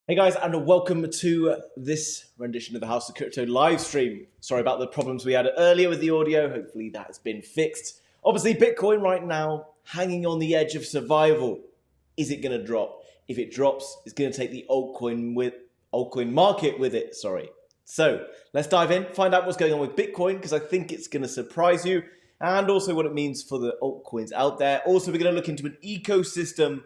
Hey guys, and welcome to this rendition of the House of Crypto live stream. Sorry about the problems we had earlier with the audio. Hopefully that has been fixed. Obviously, Bitcoin right now hanging on the edge of survival. Is it going to drop? If it drops, it's going to take the altcoin market with it. So let's dive in, find out what's going on with Bitcoin because I think it's going to surprise you, and also what it means for the altcoins out there. Also, we're going to look into an ecosystem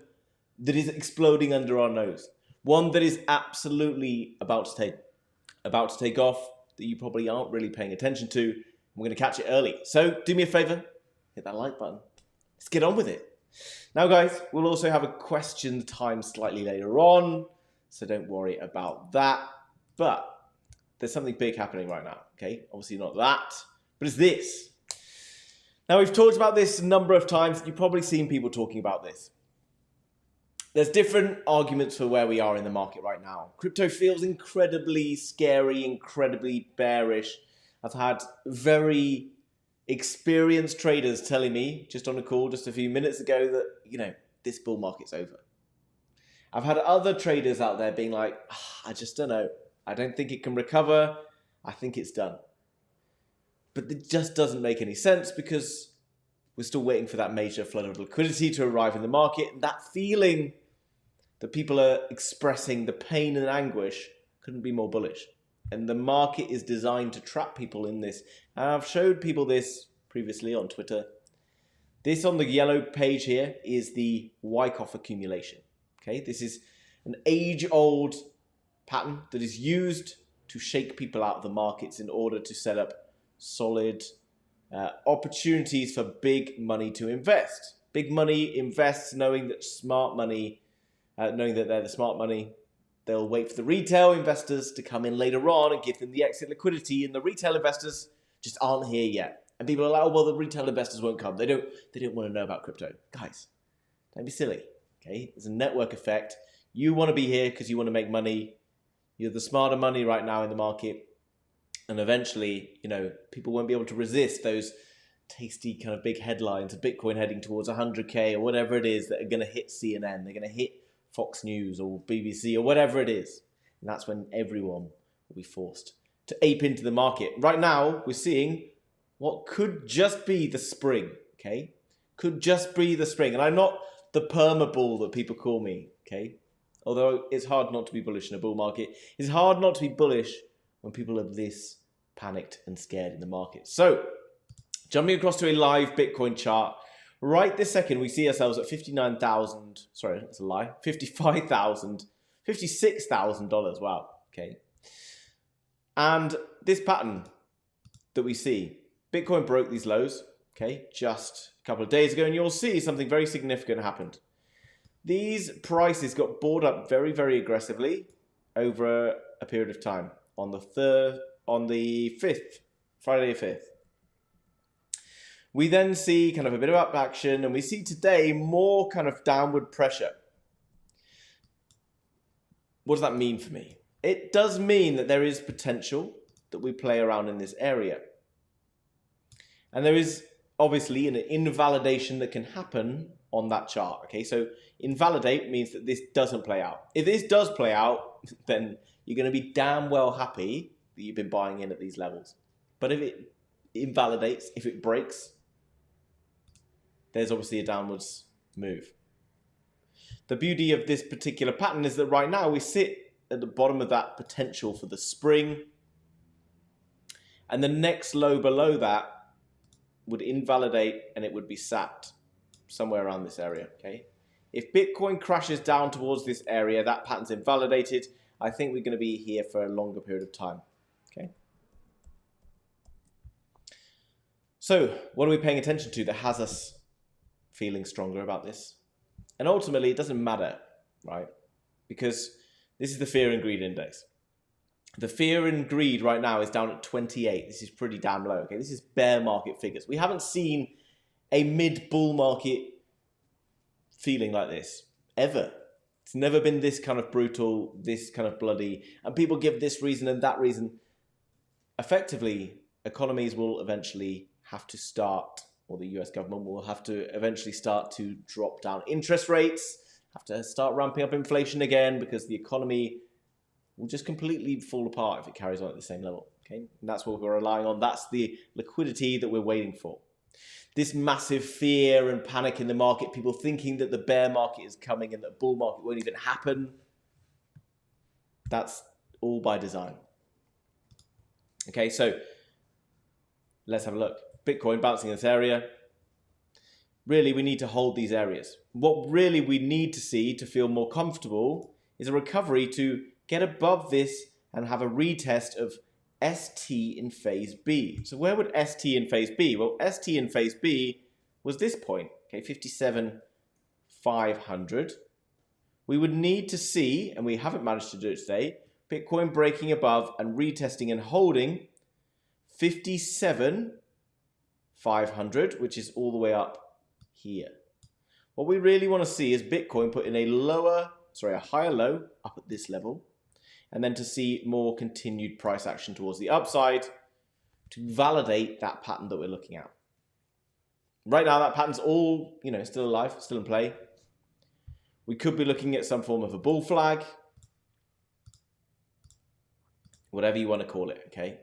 that is exploding under our nose. One that is absolutely about to take off, that you probably aren't really paying attention to. We're going to catch it early. So do me a favor, hit that like button. Let's get on with it. Now, guys, we'll also have a question time slightly later on, so don't worry about that. But there's something big happening right now, okay? Obviously not that, but it's this. Now, we've talked about this a number of times. You've probably seen people talking about this. There's different arguments for where we are in the market right now. Crypto feels incredibly scary, incredibly bearish. I've had very experienced traders telling me, just on a call just a few minutes ago, that, this bull market's over. I've had other traders out there being like, I just don't know. I don't think it can recover. I think it's done. But it just doesn't make any sense because we're still waiting for that major flood of liquidity to arrive in the market. And that feeling that people are expressing, the pain and anguish, couldn't be more bullish. And the market is designed to trap people in this. And I've showed people this previously on Twitter. This on the yellow page here is the Wyckoff Accumulation. Okay, this is an age-old pattern that is used to shake people out of the markets in order to set up solid opportunities for big money to invest. Big money invests knowing that they're the smart money. They'll wait for the retail investors to come in later on and give them the exit liquidity, and the retail investors just aren't here yet. And people are like, oh, well, the retail investors won't come. They don't want to know about crypto. Guys, don't be silly, okay? There's a network effect. You want to be here because you want to make money. You're the smarter money right now in the market. And eventually, people won't be able to resist those tasty kind of big headlines of Bitcoin heading towards 100K or whatever it is that are going to hit CNN. They're going to hit Fox News or BBC or whatever it is. And that's when everyone will be forced to ape into the market. Right now, we're seeing what could just be the spring, okay? Could just be the spring. And I'm not the perma bull that people call me, okay? Although it's hard not to be bullish in a bull market. It's hard not to be bullish when people are this panicked and scared in the market. So, jumping across to a live Bitcoin chart, right this second, we see ourselves at $59,000. Sorry, that's a lie. $55,000, $56,000. Wow. Okay. And this pattern that we see, Bitcoin broke these lows, okay, just a couple of days ago, and you'll see something very significant happened. These prices got bought up very, very aggressively over a period of time on the 5th, Friday the 5th. We then see kind of a bit of up action, and we see today more kind of downward pressure. What does that mean for me? It does mean that there is potential that we play around in this area. And there is obviously an invalidation that can happen on that chart. Okay, so invalidate means that this doesn't play out. If this does play out, then you're going to be damn well happy that you've been buying in at these levels. But if it invalidates, if it breaks, there's obviously a downwards move. The beauty of this particular pattern is that right now we sit at the bottom of that potential for the spring, and the next low below that would invalidate and it would be sat somewhere around this area, okay? If Bitcoin crashes down towards this area, that pattern's invalidated. I think we're going to be here for a longer period of time, okay? So what are we paying attention to that has us feeling stronger about this? And ultimately, it doesn't matter, right? Because this is the fear and greed index. The fear and greed right now is down at 28. This is pretty damn low, okay? This is bear market figures. We haven't seen a mid-bull market feeling like this, ever. It's never been this kind of brutal, this kind of bloody, and people give this reason and that reason. Effectively, economies will eventually have to start, or the US government will have to eventually start to drop down interest rates, have to start ramping up inflation again because the economy will just completely fall apart if it carries on at the same level. Okay, and that's what we're relying on. That's the liquidity that we're waiting for. This massive fear and panic in the market, people thinking that the bear market is coming and that bull market won't even happen. That's all by design. Okay, so let's have a look. Bitcoin bouncing in this area. Really, we need to hold these areas. What really we need to see to feel more comfortable is a recovery to get above this and have a retest of ST in phase B. So where would ST in phase B? Well, ST in phase B was this point, okay, 57,500. We would need to see, and we haven't managed to do it today, Bitcoin breaking above and retesting and holding 57,500, which is all the way up here. What we really want to see is Bitcoin put in a higher low up at this level, and then to see more continued price action towards the upside to validate that pattern that we're looking at. Right now, that pattern's all, still alive, still in play. We could be looking at some form of a bull flag, whatever you want to call it, okay?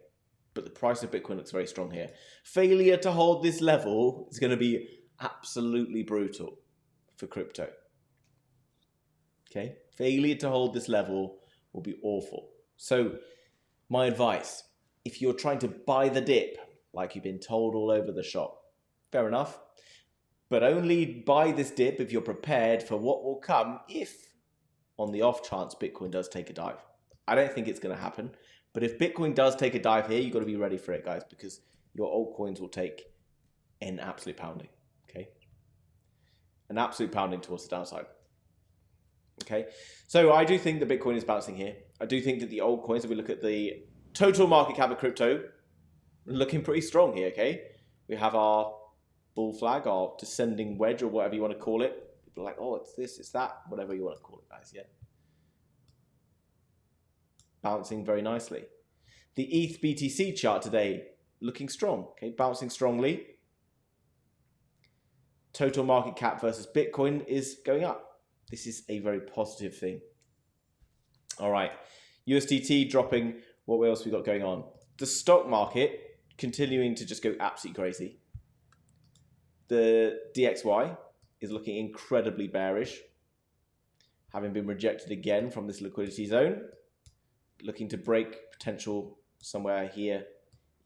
But the price of Bitcoin looks very strong here. Failure to hold this level is going to be absolutely brutal for crypto. Okay? Failure to hold this level will be awful. So my advice, if you're trying to buy the dip, like you've been told all over the shop, fair enough. But only buy this dip if you're prepared for what will come if, on the off chance, Bitcoin does take a dive. I don't think it's going to happen. But if Bitcoin does take a dive here, you've got to be ready for it, guys, because your altcoins will take an absolute pounding, okay? An absolute pounding towards the downside, okay? So I do think that Bitcoin is bouncing here. I do think that the altcoins, if we look at the total market cap of crypto, looking pretty strong here, okay? We have our bull flag, our descending wedge, or whatever you want to call it. People are like, oh, it's this, it's that, whatever you want to call it, guys, yeah? Bouncing very nicely. The ETH BTC chart today looking strong, okay, bouncing strongly. Total market cap versus Bitcoin is going up. This is a very positive thing. All right, USDT dropping. What else we got going on? The stock market continuing to just go absolutely crazy. The DXY is looking incredibly bearish, having been rejected again from this liquidity zone. Looking to break potential somewhere here.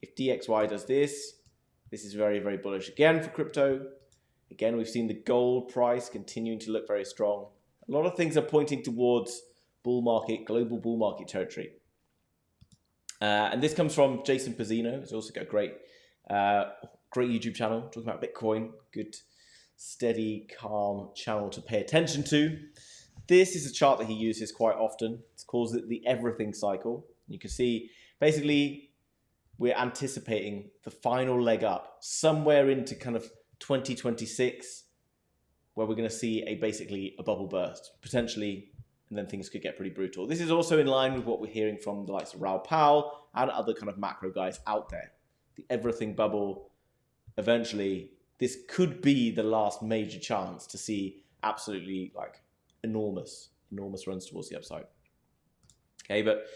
If DXY does this, this is very, very bullish again for crypto. Again, we've seen the gold price continuing to look very strong. A lot of things are pointing towards bull market, global bull market territory. And this comes from Jason Pizzino. He's also got a great YouTube channel talking about Bitcoin. Good, steady, calm channel to pay attention to. This is a chart that he uses quite often. It's called the everything cycle. You can see basically we're anticipating the final leg up somewhere into kind of 2026, where we're going to see basically a bubble burst potentially, and then things could get pretty brutal. This is also in line with what we're hearing from the likes of Raoul Pal and other kind of macro guys out there. The everything bubble, eventually, this could be the last major chance to see absolutely like enormous runs towards the upside. Okay, but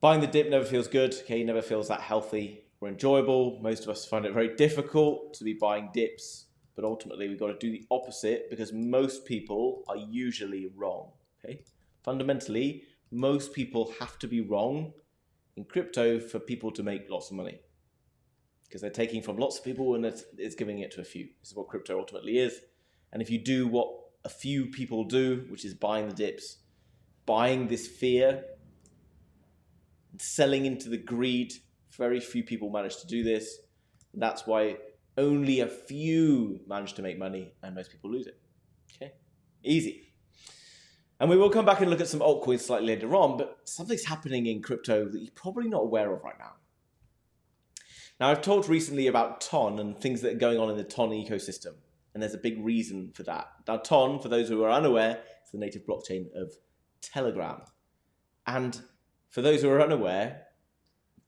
buying the dip never feels good. Okay, never feels that healthy or enjoyable. Most of us find it very difficult to be buying dips, but ultimately we've got to do the opposite because most people are usually wrong. Okay, fundamentally, most people have to be wrong in crypto for people to make lots of money because they're taking from lots of people and it's giving it to a few. This is what crypto ultimately is. And if you do what a few people do, which is buying the dips, buying this fear, selling into the greed, very few people manage to do this. That's why only a few manage to make money and most people lose it. Okay, easy. And we will come back and look at some altcoins slightly later on, but something's happening in crypto that you're probably not aware of right now. Now, I've talked recently about TON and things that are going on in the TON ecosystem. And there's a big reason for that. Now, TON, for those who are unaware, is the native blockchain of Telegram. And for those who are unaware,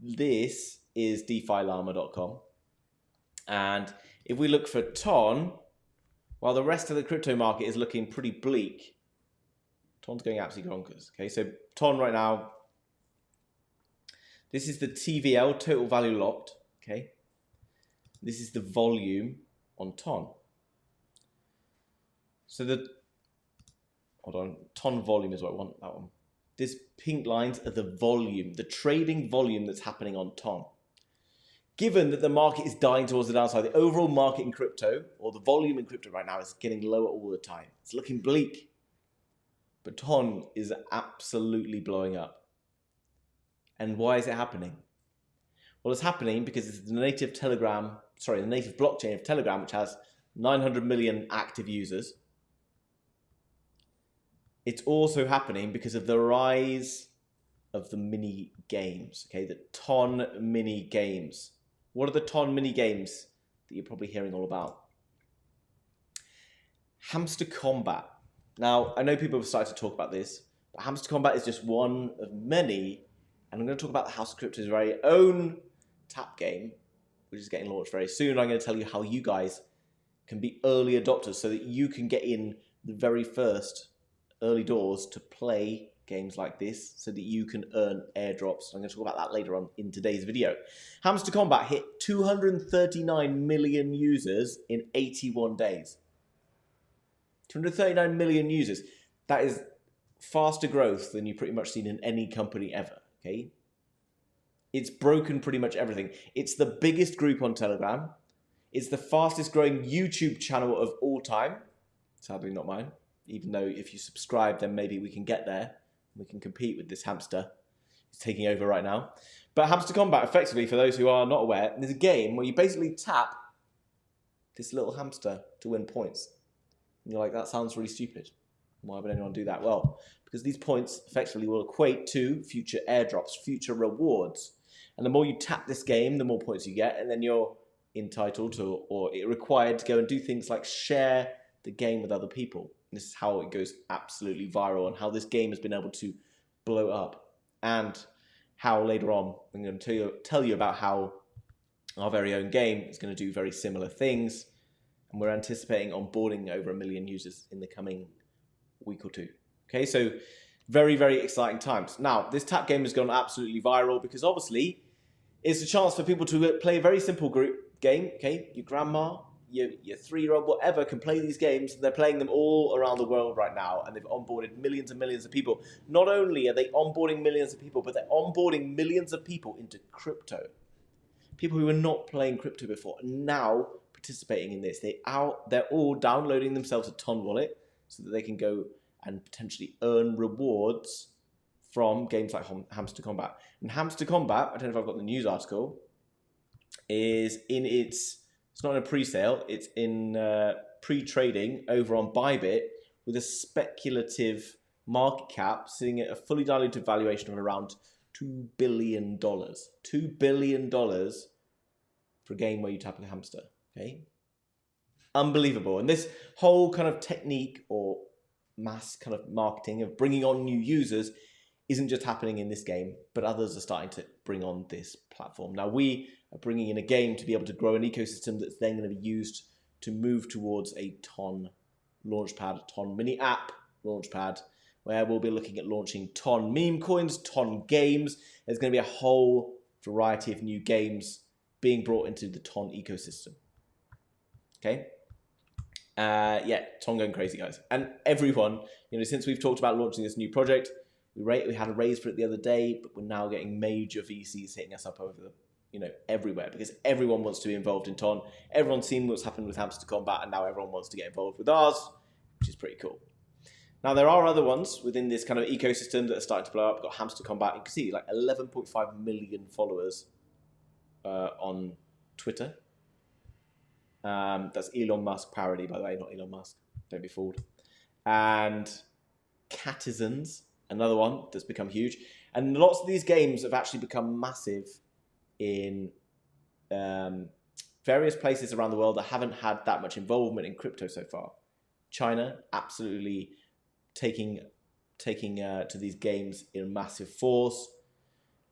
this is DeFiLlama.com. And if we look for TON, while the rest of the crypto market is looking pretty bleak, Ton's going absolutely bonkers. Okay, so Ton right now, this is the TVL, total value locked. Okay, this is the volume on Ton. So hold on, Ton volume is what I want, that one. This pink lines are the volume, the trading volume that's happening on Ton. Given that the market is dying towards the downside, the overall market in crypto, or the volume in crypto right now, is getting lower all the time. It's looking bleak. But Ton is absolutely blowing up. And why is it happening? Well, it's happening because it's the native blockchain of Telegram, which has 900 million active users. It's also happening because of the rise of the mini games, okay? The Ton mini games. What are the Ton mini games that you're probably hearing all about? Hamster Combat. Now, I know people have started to talk about this, but Hamster Combat is just one of many, and I'm going to talk about the House of Crypto's very own tap game, which is getting launched very soon. I'm going to tell you how you guys can be early adopters so that you can get in the very first early doors to play games like this so that you can earn airdrops. I'm going to talk about that later on in today's video. Hamster Combat hit 239 million users in 81 days. 239 million users. That is faster growth than you've pretty much seen in any company ever, okay? It's broken pretty much everything. It's the biggest group on Telegram. It's the fastest growing YouTube channel of all time. Sadly not mine. Even though if you subscribe, then maybe we can get there. We can compete with this hamster. It's taking over right now. But Hamster Combat, effectively, for those who are not aware, is a game where you basically tap this little hamster to win points. And you're like, that sounds really stupid. Why would anyone do that? Well, because these points effectively will equate to future airdrops, future rewards. And the more you tap this game, the more points you get, and then you're entitled to, or required to go and do things like share the game with other people. This is how it goes absolutely viral and how this game has been able to blow up. And how later on, I'm going to tell you about how our very own game is going to do very similar things. And we're anticipating onboarding over 1 million users in the coming week or two. Okay, so very, very exciting times. Now, this tap game has gone absolutely viral because obviously it's a chance for people to play a very simple group game. Okay, your grandma, your 3-year-old, whatever, can play these games. They're playing them all around the world right now, and they've onboarded millions and millions of people. Not only are they onboarding millions of people, but they're onboarding millions of people into crypto. People who were not playing crypto before are now participating in this. They're all downloading themselves a Ton wallet so that they can go and potentially earn rewards from games like Hamster Combat. And Hamster Combat, I don't know if I've got the news article, is in it's not in a pre-sale, it's in pre-trading over on Bybit with a speculative market cap sitting at a fully diluted valuation of around $2 billion. $2 billion for a game where you tap a hamster, okay? Unbelievable. And this whole kind of technique or mass kind of marketing of bringing on new users isn't just happening in this game, but others are starting to bring on this platform. Now, we are bringing in a game to be able to grow an ecosystem that's then going to be used to move towards a Ton launchpad, a Ton mini app launchpad, where we'll be looking at launching Ton meme coins, Ton games. There's going to be a whole variety of new games being brought into the Ton ecosystem. Okay? Yeah, Ton going crazy, guys. And everyone, since we've talked about launching this new project, we had a raise for it the other day, but we're now getting major VCs hitting us up over everywhere, because everyone wants to be involved in Ton. Everyone's seen what's happened with Hamster Combat, and now everyone wants to get involved with ours, which is pretty cool. Now, there are other ones within this kind of ecosystem that are starting to blow up. We've got Hamster Combat. You can see like 11.5 million followers on Twitter. That's Elon Musk parody, by the way, not Elon Musk. Don't be fooled. And Catizens, another one that's become huge. And lots of these games have actually become massive in various places around the world that haven't had that much involvement in crypto so far. China, absolutely taking to these games in a massive force.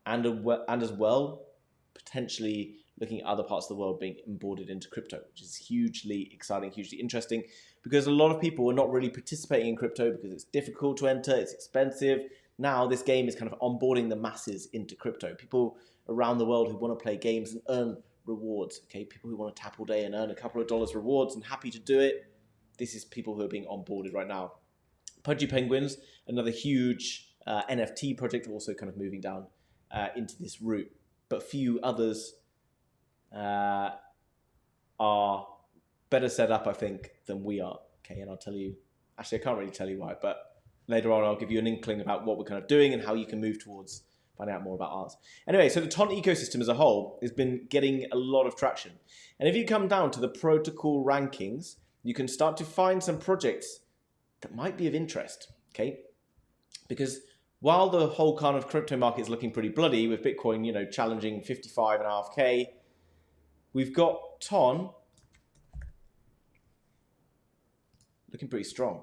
And as well, potentially looking at other parts of the world being onboarded into crypto, which is hugely exciting, hugely interesting, because a lot of people are not really participating in crypto because it's difficult to enter, it's expensive. Now this game is kind of onboarding the masses into crypto. People around the world who want to play games and earn rewards, okay? People who want to tap all day and earn a couple of dollars rewards and happy to do it. This is people who are being onboarded right now. Pudgy Penguins, another huge NFT project, also kind of moving down into this route. But few others are better set up, I think, than we are. Okay, and I'll tell you, actually I can't really tell you why, but later on I'll give you an inkling about what we're kind of doing and how you can move towards finding out more about ours. Anyway, so the TON ecosystem as a whole has been getting a lot of traction. And if you come down to the protocol rankings, you can start to find some projects that might be of interest, okay? Because while the whole kind of crypto market is looking pretty bloody with Bitcoin, you know, challenging 55.5K, we've got TON looking pretty strong.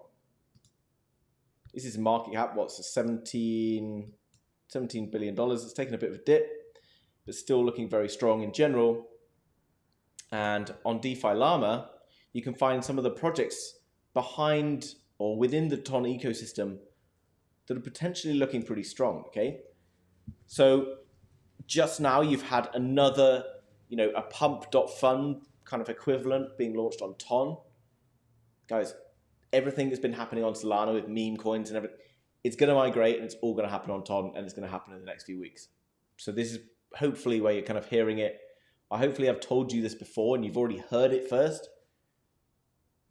This is market cap, what's $17 billion. It's taken a bit of a dip, but still looking very strong in general. And on DeFi Llama, you can find some of the projects behind or within the TON ecosystem that are potentially looking pretty strong, okay? So just now you've had another, you know, a pump.fund kind of equivalent being launched on TON. Guys, everything that's been happening on Solana with meme coins and everything, it's going to migrate and it's all going to happen on TON, and it's going to happen in the next few weeks. So this is hopefully where you're kind of hearing it. Hopefully I've told you this before and you've already heard it first,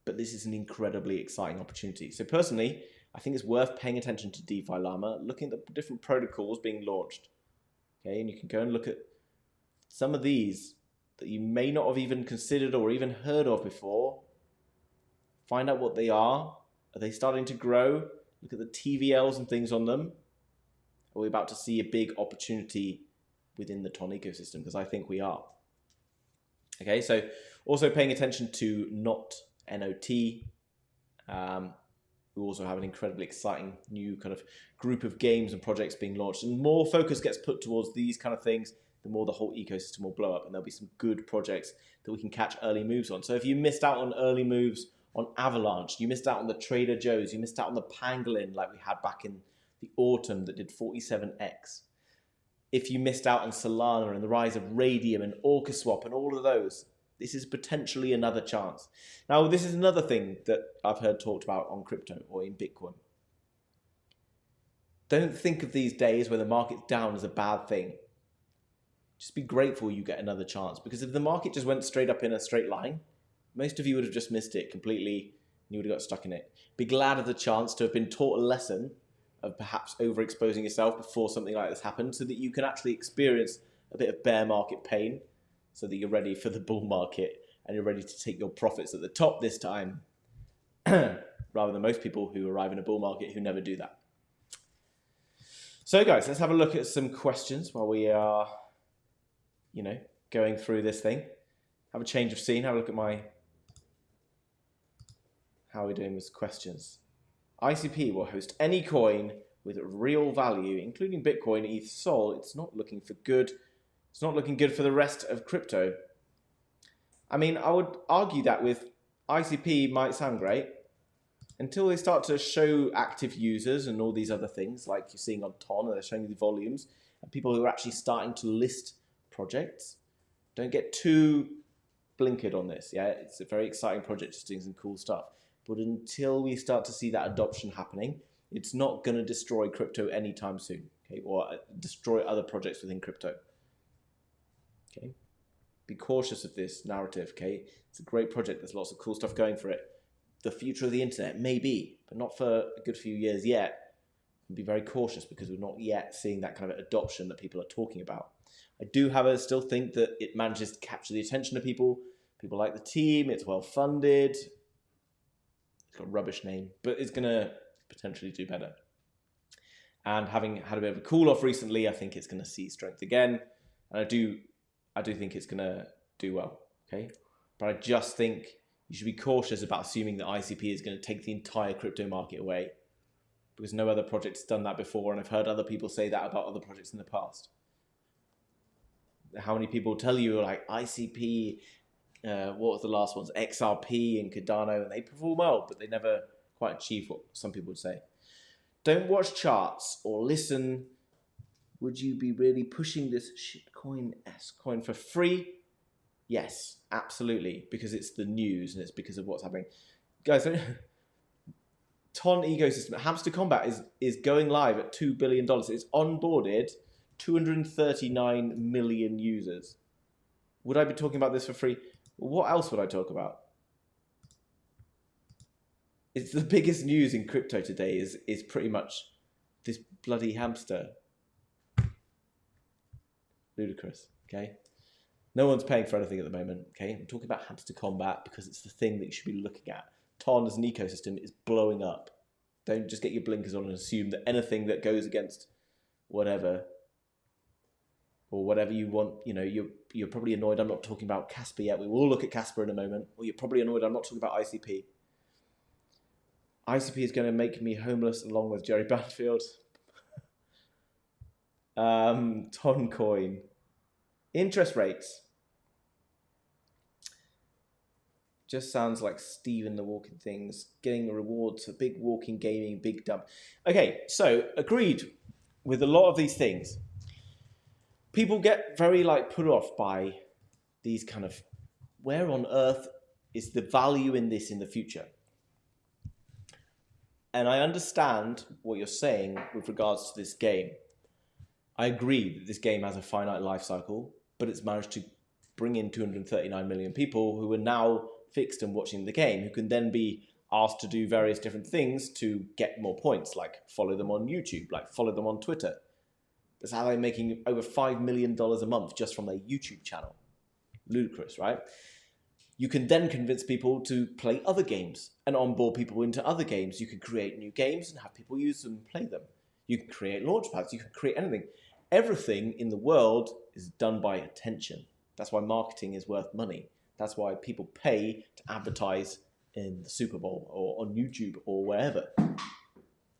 but this is an incredibly exciting opportunity. So personally, I think it's worth paying attention to DeFi Llama, looking at the different protocols being launched. Okay, and you can go and look at some of these that you may not have even considered or even heard of before. Find out what they are. Are they starting to grow? Look at the TVLs and things on them. Are we about to see a big opportunity within the TON ecosystem? Because I think we are. Okay, so also paying attention to NOT. We also have an incredibly exciting new kind of group of games and projects being launched. And more focus gets put towards these kind of things, the more the whole ecosystem will blow up. And there'll be some good projects that we can catch early moves on. So if you missed out on early moves on Avalanche, you missed out on the Trader Joe's, you missed out on the Pangolin like we had back in the autumn that did 47x. If you missed out on Solana and the rise of Radium and OrcaSwap and all of those, this is potentially another chance. Now, this is another thing that I've heard talked about on crypto or in Bitcoin. Don't think of these days where the market's down as a bad thing. Just be grateful you get another chance, because if the market just went straight up in a straight line, most of you would have just missed it completely and you would have got stuck in it. Be glad of the chance to have been taught a lesson of perhaps overexposing yourself before something like this happened, so that you can actually experience a bit of bear market pain, so that you're ready for the bull market and you're ready to take your profits at the top this time, rather than most people who arrive in a bull market who never do that. So guys, let's have a look at some questions while we are, you know, going through this thing. Have a change of scene, have a look at my, how are we doing with questions? ICP will host any coin with real value, including Bitcoin, ETH, Sol. It's not looking for good. It's not looking good for the rest of crypto. I mean, I would argue that with ICP might sound great until they start to show active users and all these other things like you're seeing on TON, and they're showing the volumes and people who are actually starting to list projects. Don't get too blinkered on this. Yeah, it's a very exciting project, just doing some cool stuff. But until we start to see that adoption happening, it's not going to destroy crypto anytime soon, okay, or destroy other projects within crypto. Okay, be cautious of this narrative. Okay, it's a great project. There's lots of cool stuff going for it. The future of the internet, maybe, but not for a good few years yet. And be very cautious because we're not yet seeing that kind of adoption that people are talking about. I do, however, still think that it manages to capture the attention of people. People like the team. It's well funded. It's got a rubbish name, but it's going to potentially do better. And having had a bit of a cool off recently, I think it's going to see strength again. And I do think it's going to do well, okay? But I just think you should be cautious about assuming that ICP is going to take the entire crypto market away, because no other project has done that before, and I've heard other people say that about other projects in the past. how many people tell you like ICP, what was the last ones? XRP and Cardano, and they perform well, but they never quite achieve what some people would say. Don't watch charts or listen. Would you be really pushing this shitcoin S coin for free? Yes, absolutely, because it's the news and it's because of what's happening. Guys, Ton ecosystem, Hamster Combat is going live at $2 billion. It's onboarded 239 million users. Would I be talking about this for free? What else would I talk about? It's the biggest news in crypto today is pretty much this bloody hamster. Ludicrous, okay? No one's paying for anything at the moment, okay? I'm talking about Hamster Combat because it's the thing that you should be looking at. Ton as an ecosystem is blowing up. Don't just get your blinkers on and assume that anything that goes against whatever or whatever you want, you know, you're probably annoyed I'm not talking about Casper yet. We will look at Casper in a moment. Or you're probably annoyed I'm not talking about ICP. ICP is going to make me homeless along with Jerry Banfield. Toncoin. Interest rates. Just sounds like Steven the Walking Things. Getting the rewards for big walking gaming, big dump. Okay, so agreed with a lot of these things. People get very put off by these kind of, where on earth is the value in this in the future? And I understand what you're saying with regards to this game. I agree that this game has a finite life cycle, but it's managed to bring in 239 million people who are now fixed and watching the game, who can then be asked to do various different things to get more points, like follow them on YouTube, like follow them on Twitter. That's how they're making over $5 million a month just from their YouTube channel. Ludicrous, right? You can then convince people to play other games and onboard people into other games. You can create new games and have people use them and play them. You can create launchpads. You can create anything. Everything in the world is done by attention. That's why marketing is worth money. That's why people pay to advertise in the Super Bowl or on YouTube or wherever.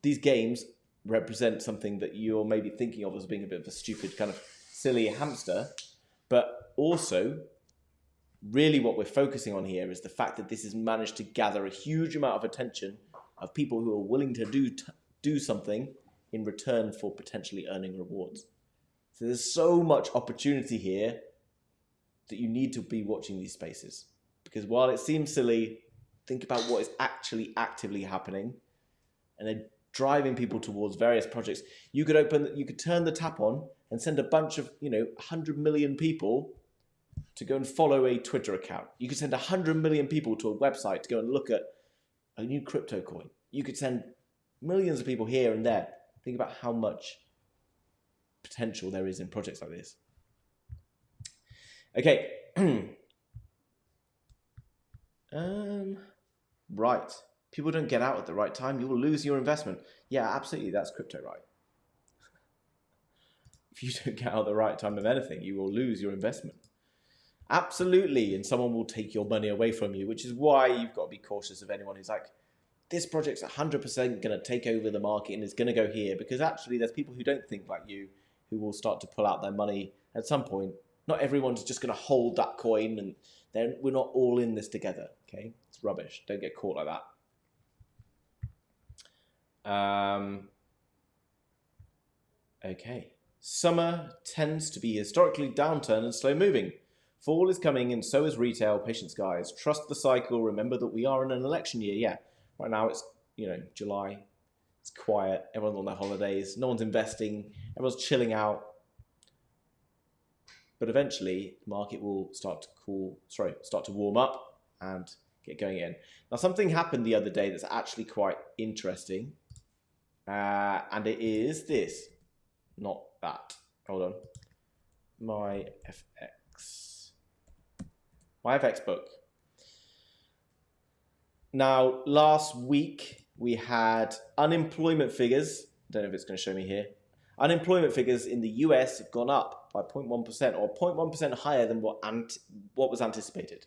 These games represent something that you're maybe thinking of as being a bit of a stupid kind of silly hamster, but also really what we're focusing on here is the fact that this has managed to gather a huge amount of attention of people who are willing to do something in return for potentially earning rewards. So there's so much opportunity here that you need to be watching these spaces. Because while it seems silly, think about what is actually actively happening and then driving people towards various projects. You could turn the tap on and send a bunch of, 100 million people to go and follow a Twitter account. You could send 100 million people to a website to go and look at a new crypto coin. You could send millions of people here and there. Think about how much potential there is in projects like this. Okay. Right. People don't get out at the right time. You will lose your investment. Yeah, absolutely. That's crypto, right? If you don't get out at the right time of anything, you will lose your investment. Absolutely. And someone will take your money away from you, which is why you've got to be cautious of anyone who's like, this project's 100% going to take over the market and is going to go here. Because actually, there's people who don't think like you who will start to pull out their money at some point. Not everyone's just going to hold that coin, and then we're not all in this together. Okay, it's rubbish. Don't get caught like that. Okay. Summer tends to be historically downturn and slow moving. Fall is coming, and so is retail. Patience, guys. Trust the cycle. Remember that we are in an election year. Yeah. Right now it's July. It's quiet. Everyone's on their holidays. No one's investing. Everyone's chilling out. But eventually, the market will start to warm up and get going again. Now, something happened the other day that's actually quite interesting. And it is this. Not that. Hold on. My FX book. Now, last week, we had unemployment figures. I don't know if it's going to show me here. Unemployment figures in the US have gone up by 0.1% or 0.1% higher than what was anticipated.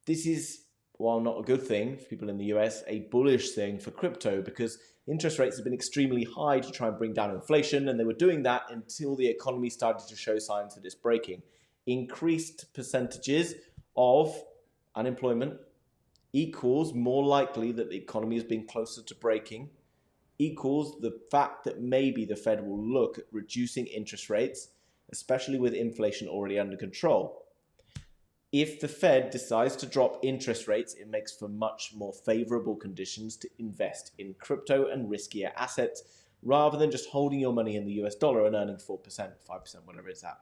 This is, while not a good thing for people in the US, a bullish thing for crypto because interest rates have been extremely high to try and bring down inflation, and they were doing that until the economy started to show signs that it's breaking. increased percentages of unemployment equals more likely that the economy is being closer to breaking, equals the fact that maybe the Fed will look at reducing interest rates, especially with inflation already under control. If the Fed decides to drop interest rates, it makes for much more favorable conditions to invest in crypto and riskier assets rather than just holding your money in the US dollar and earning 4%, 5%, whatever it's at.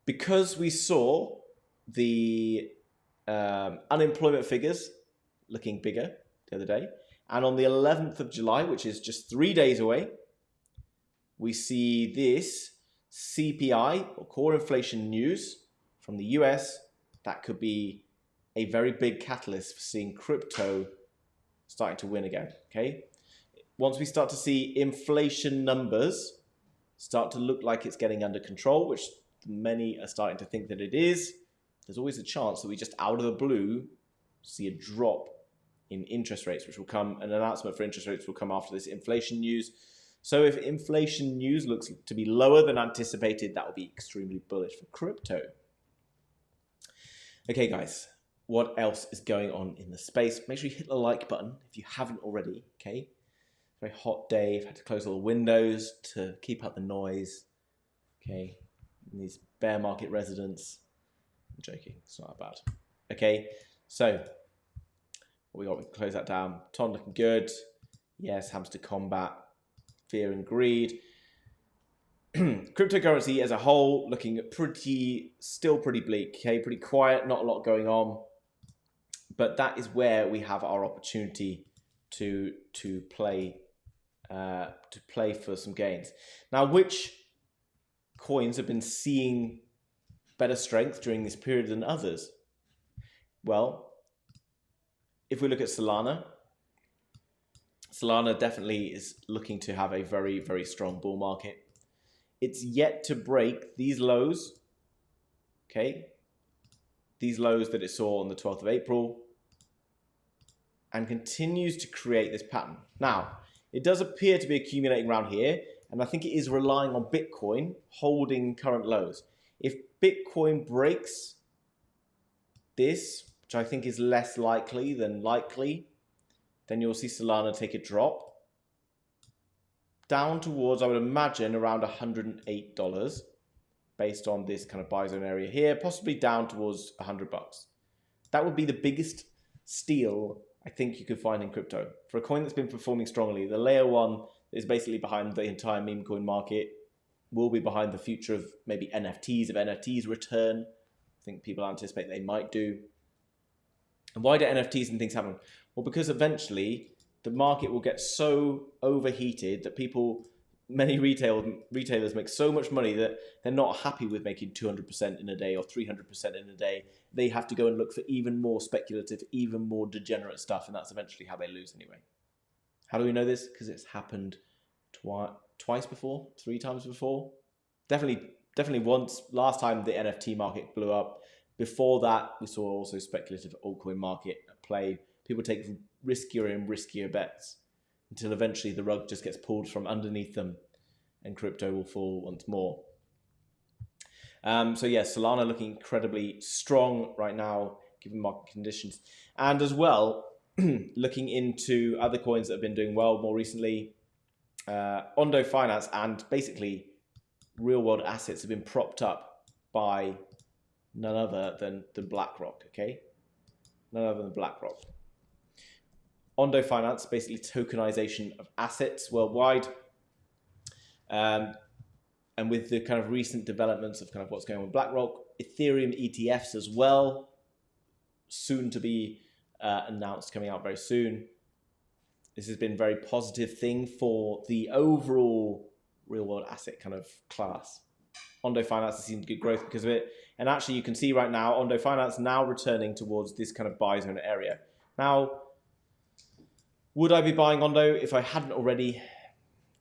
Because we saw the unemployment figures looking bigger the other day, and on the 11th of July, which is just 3 days away, we see this CPI, or core inflation news from the US. That could be a very big catalyst for seeing crypto starting to win again, okay? Once we start to see inflation numbers start to look like it's getting under control, which many are starting to think that it is, there's always a chance that we just out of the blue see a drop in interest rates, which will come, an announcement for interest rates will come after this inflation news. So if inflation news looks to be lower than anticipated, that will be extremely bullish for crypto. Okay, guys, what else is going on in the space? Make sure you hit the like button if you haven't already, okay? Very hot day. I've had to close all the windows to keep out the noise, okay? And these bear market residents. I'm joking, it's not that bad. Okay, so what we got, we can close that down. Ton looking good. Yes, hamster combat, fear and greed. Cryptocurrency as a whole looking still pretty bleak, okay? Pretty quiet, not a lot going on. But that is where we have our opportunity to play for some gains. Now, which coins have been seeing better strength during this period than others? Well, if we look at Solana, Solana definitely is looking to have a very, very strong bull market. It's yet to break these lows, okay? These lows that it saw on the 12th of April, and continues to create this pattern. Now, it does appear to be accumulating around here, and I think it is relying on Bitcoin holding current lows. If Bitcoin breaks this, which I think is less likely than likely, then you'll see Solana take a drop down towards, I would imagine, around $108 based on this kind of buy zone area here, possibly down towards $100. That would be the biggest steal I think you could find in crypto. For a coin that's been performing strongly, the layer one is basically behind the entire meme coin market, will be behind the future of maybe NFTs, if NFTs return. I think people anticipate they might do. And why do NFTs and things happen? Well, because eventually the market will get so overheated that many retailers make so much money that they're not happy with making 200% in a day or 300% in a day. They have to go and look for even more speculative, even more degenerate stuff, and that's eventually how they lose anyway. How do we know this? Because it's happened twice before, 3 times before. Definitely once. Last time the NFT market blew up. Before that, we saw also speculative altcoin market at play. People take riskier and riskier bets until eventually the rug just gets pulled from underneath them and crypto will fall once more. So yeah, Solana looking incredibly strong right now, given market conditions. And as well, looking into other coins that have been doing well more recently, Ondo Finance and basically real world assets have been propped up by none other than BlackRock, okay? None other than BlackRock. Ondo Finance, basically tokenization of assets worldwide. And with the kind of recent developments of kind of what's going on with BlackRock, Ethereum ETFs as well, soon to be announced, coming out very soon. This has been a very positive thing for the overall real world asset kind of class. Ondo Finance has seen good growth because of it. And actually you can see right now, Ondo Finance now returning towards this kind of buy zone area. Now, would I be buying Ondo if I hadn't already?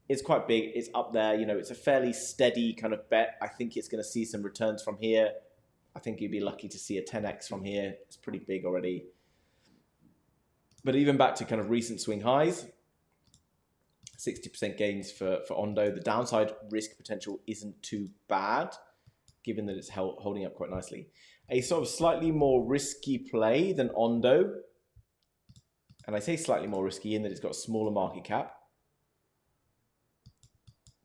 It's quite big. It's up there. You know, it's a fairly steady kind of bet. I think it's going to see some returns from here. I think you'd be lucky to see a 10x from here. It's pretty big already. But even back to kind of recent swing highs, 60% gains for Ondo. The downside risk potential isn't too bad. given that it's holding up quite nicely. A sort of slightly more risky play than Ondo, and I say slightly more risky in that it's got a smaller market cap,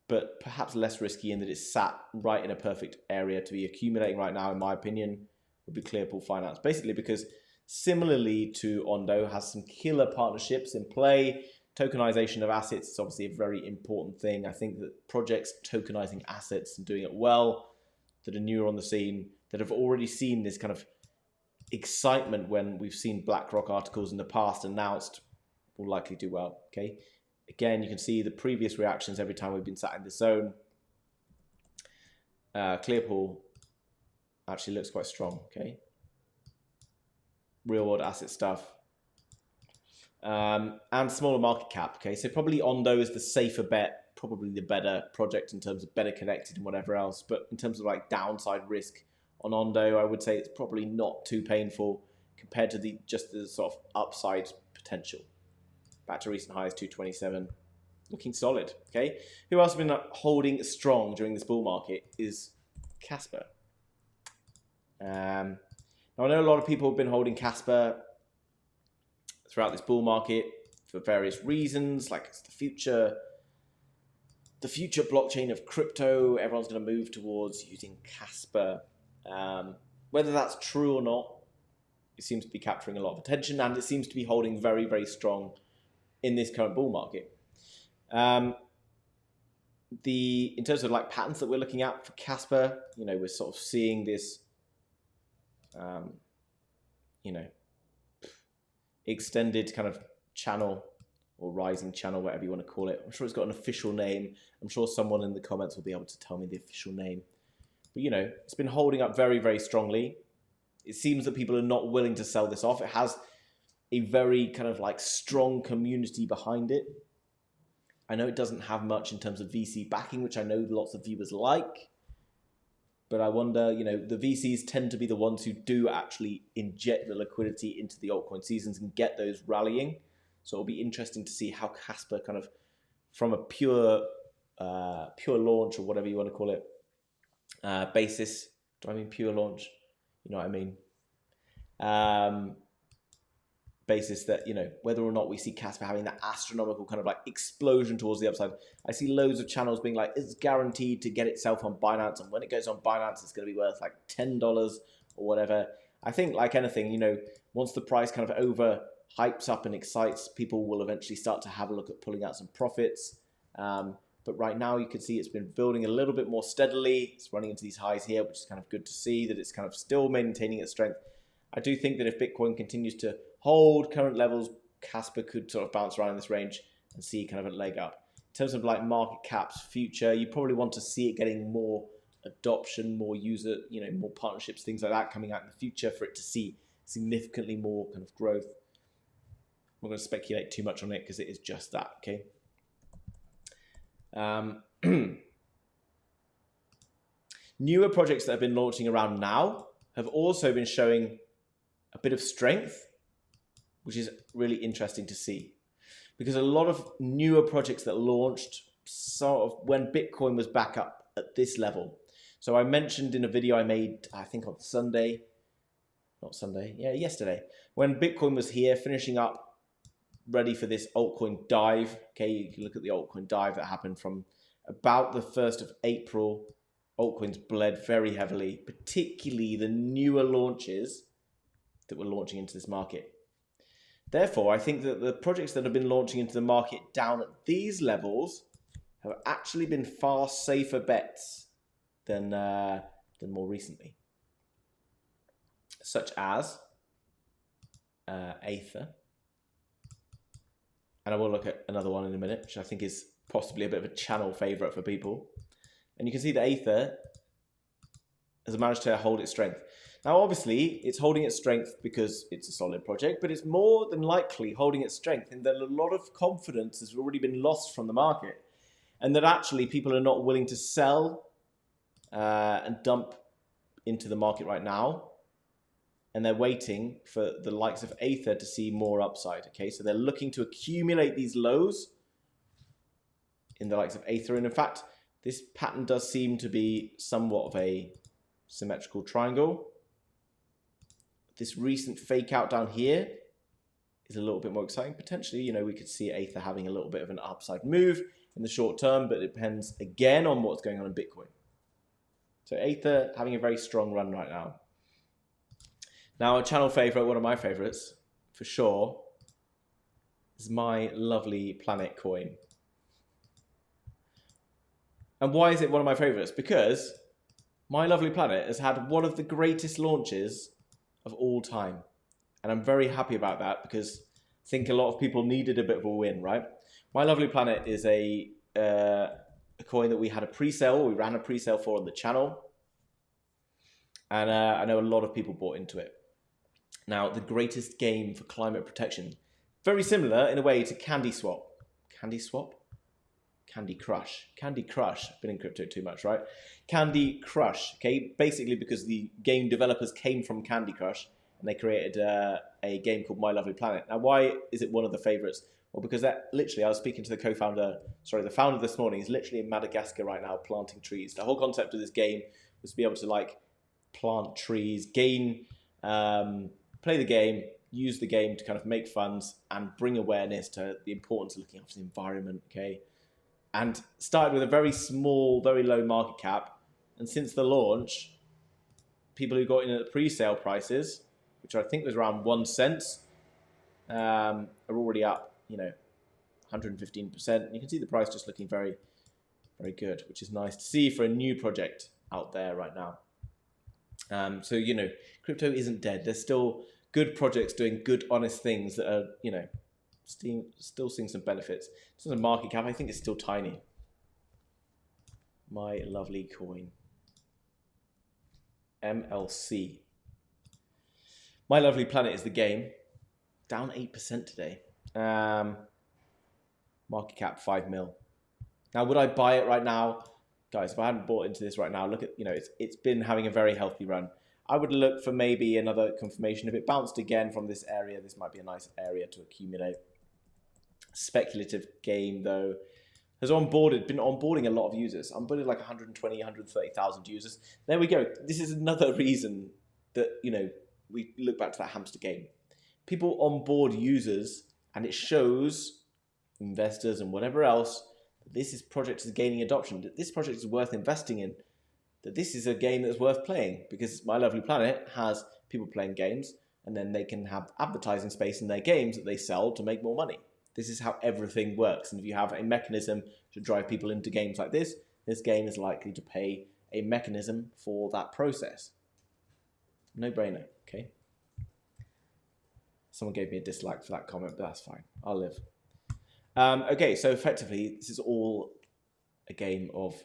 but perhaps less risky in that it's sat right in a perfect area to be accumulating right now, in my opinion, would be Clearpool Finance. Basically because similarly to Ondo, has some killer partnerships in play. Tokenization of assets is obviously a very important thing. I think that projects tokenizing assets and doing it well, that are newer on the scene, that have already seen this kind of excitement when we've seen BlackRock articles in the past announced, will likely do well, okay? Again, you can see the previous reactions every time we've been sat in this zone. Clearpool actually looks quite strong, okay? Real world asset stuff. And smaller market cap, okay? So probably Ondo is the safer bet, probably the better project in terms of better connected and whatever else. But in terms of like downside risk on Ondo, I would say it's probably not too painful compared to just the sort of upside potential. Back to recent highs, 227. Looking solid, okay? Who else has been holding strong during this bull market is Casper. Now, I know a lot of people have been holding Casper throughout this bull market for various reasons, like it's the future blockchain of crypto. Everyone's going to move towards using Casper. Whether that's true or not, it seems to be capturing a lot of attention, and it seems to be holding very, very strong in this current bull market. In terms of like patterns that we're looking at for Casper, you know, we're sort of seeing this, you know, extended kind of channel or rising channel, whatever you want to call it. I'm sure it's got an official name. I'm sure someone in the comments will be able to tell me the official name. But, you know, it's been holding up very, very strongly. It seems that people are not willing to sell this off. It has a very kind of like strong community behind it. I know it doesn't have much in terms of VC backing, which I know lots of viewers like. But I wonder, you know, the VCs tend to be the ones who do actually inject the liquidity into the altcoin seasons and get those rallying. So it'll be interesting to see how Casper kind of, from a pure launch or whatever you want to call it, basis. Do I mean pure launch? You know what I mean? Basis that, you know, whether or not we see Casper having that astronomical kind of like explosion towards the upside. I see loads of channels being like, it's guaranteed to get itself on Binance, and when it goes on Binance, it's going to be worth like $10 or whatever. I think like anything, you know, once the price kind of over hypes up and excites, people will eventually start to have a look at pulling out some profits. But right now you can see it's been building a little bit more steadily. It's running into these highs here, which is kind of good to see that it's kind of still maintaining its strength. I do think that if Bitcoin continues to hold current levels, Casper could sort of bounce around this range and see kind of a leg up. In terms of like market caps future, you probably want to see it getting more adoption, more user, you know, more partnerships, things like that coming out in the future for it to see significantly more kind of growth. I'm not going to speculate too much on it because it is just that, okay? Newer projects that have been launching around now have also been showing a bit of strength, which is really interesting to see, because a lot of newer projects that launched sort of when Bitcoin was back up at this level. So I mentioned in a video I made, I think on yesterday, when Bitcoin was here finishing up, ready for this altcoin dive. Okay, you can look at the altcoin dive that happened from about the 1st of April. Altcoins bled very heavily, particularly the newer launches that were launching into this market. Therefore, I think that the projects that have been launching into the market down at these levels have actually been far safer bets than more recently, such as Aether. And I will look at another one in a minute, which I think is possibly a bit of a channel favorite for people. And you can see that Aether has managed to hold its strength. Now, obviously, it's holding its strength because it's a solid project, but it's more than likely holding its strength in that a lot of confidence has already been lost from the market, and that actually people are not willing to sell and dump into the market right now. And they're waiting for the likes of Aether to see more upside, okay? So they're looking to accumulate these lows in the likes of Aether. And in fact, this pattern does seem to be somewhat of a symmetrical triangle. This recent fake out down here is a little bit more exciting. Potentially, you know, we could see Aether having a little bit of an upside move in the short term, but it depends again on what's going on in Bitcoin. So Aether having a very strong run right now. Now, a channel favorite, one of my favorites for sure, is My Lovely Planet coin. And why is it one of my favorites? Because My Lovely Planet has had one of the greatest launches of all time. And I'm very happy about that because I think a lot of people needed a bit of a win, right? My Lovely Planet is a coin that we had a pre-sale. We ran a pre-sale for on the channel. And I know a lot of people bought into it. Now, the greatest game for climate protection. Very similar in a way to Candy Swap. Candy Swap? Candy Crush. Candy Crush. Been in crypto too much, right? Candy Crush. Okay, basically because the game developers came from Candy Crush and they created a game called My Lovely Planet. Now, why is it one of the favorites? Well, because that literally, I was speaking to the founder this morning. He's literally in Madagascar right now planting trees. The whole concept of this game was to be able to like plant trees, gain, play the game, use the game to kind of make funds and bring awareness to the importance of looking after the environment, okay? And started with a very small, very low market cap. And since the launch, people who got in at the pre-sale prices, which I think was around 1 cent, are already up, you know, 115%. And you can see the price just looking very, very good, which is nice to see for a new project out there right now. So, you know, crypto isn't dead. There's still good projects doing good, honest things that are, you know, still seeing some benefits. In terms of market cap, I think it's still tiny. My Lovely coin. MLC. My Lovely Planet is the game. Down 8% today. Market cap 5 mil. Now, would I buy it right now? Guys, if I hadn't bought into this right now, look at, you know, it's been having a very healthy run. I would look for maybe another confirmation. If it bounced again from this area, this might be a nice area to accumulate. Speculative game, though, has been onboarding a lot of users. Onboarded like 120, 130,000 users. There we go. This is another reason that, you know, we look back to that hamster game. People onboard users and it shows investors and whatever else that this project is gaining adoption, that this project is worth investing in, that this is a game that's worth playing because My Lovely Planet has people playing games and then they can have advertising space in their games that they sell to make more money. This is how everything works. And if you have a mechanism to drive people into games like this game is likely to pay a mechanism for that process. No brainer, okay? Someone gave me a dislike for that comment, but that's fine. I'll live. Okay, so effectively, this is all a game of